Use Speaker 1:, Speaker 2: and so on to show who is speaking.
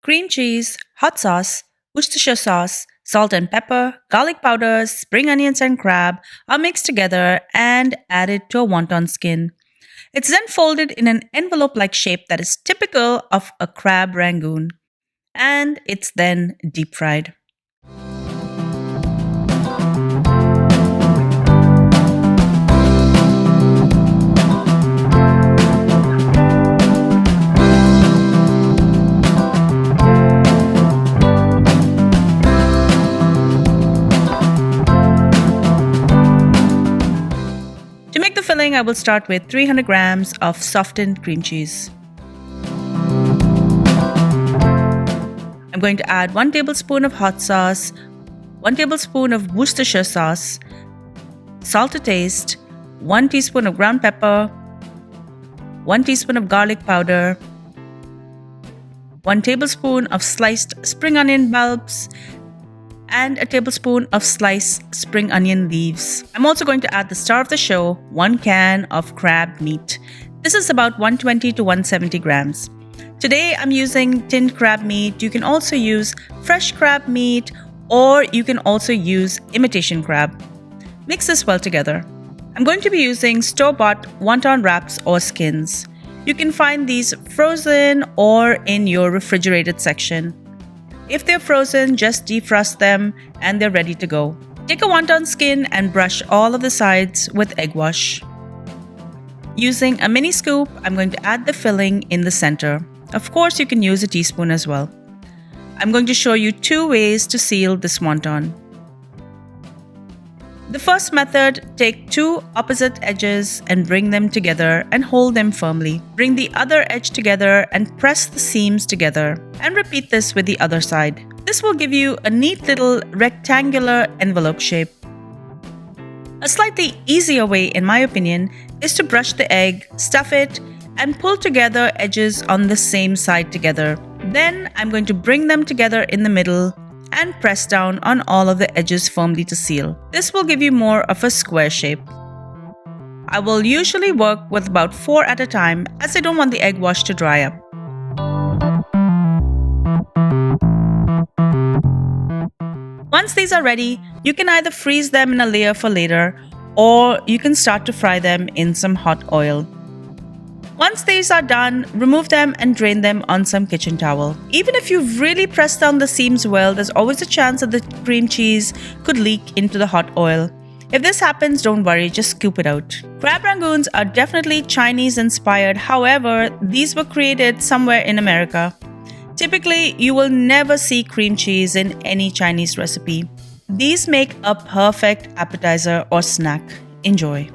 Speaker 1: Cream cheese, hot sauce, Worcestershire sauce, salt and pepper, garlic powder, spring onions, and crab are mixed together and added to a wonton skin. It's then folded in an envelope like shape that is typical of a crab rangoon, and it's then deep fried. To make the filling, I will start with 300 grams of softened cream cheese. I'm going to add 1 tablespoon of hot sauce, 1 tablespoon of Worcestershire sauce, salt to taste, 1 teaspoon of ground pepper, 1 teaspoon of garlic powder, 1 tablespoon of sliced spring onion bulbs, and a tablespoon of sliced spring onion leaves. I'm also going to add the star of the show, 1 can of crab meat. This is about 120 to 170 grams. Today I'm using tinned crab meat. You can also use fresh crab meat, or you can also use imitation crab. Mix this well together. I'm going to be using store-bought wonton wraps or skins. You can find these frozen or in your refrigerated section. If they're frozen, just defrost them and they're ready to go. Take a wonton skin and brush all of the sides with egg wash. Using a mini scoop, I'm going to add the filling in the center. Of course, you can use a teaspoon as well. I'm going to show you 2 ways to seal this wonton. The first method, take 2 opposite edges and bring them together and hold them firmly. Bring the other edge together and press the seams together, and repeat this with the other side. This will give you a neat little rectangular envelope shape. A slightly easier way, in my opinion, is to brush the egg, stuff it, and pull together edges on the same side together. Then I'm going to bring them together in the middle and press down on all of the edges firmly to seal. This will give you more of a square shape. I will usually work with about 4 at a time, as I don't want the egg wash to dry up. Once these are ready, you can either freeze them in a layer for later, or you can start to fry them in some hot oil. Once these are done, remove them and drain them on some kitchen towel. Even if you've really pressed down the seams well, there's always a chance that the cream cheese could leak into the hot oil. If this happens, don't worry, just scoop it out. Crab rangoons are definitely Chinese inspired, however, these were created somewhere in America. Typically, you will never see cream cheese in any Chinese recipe. These make a perfect appetizer or snack. Enjoy.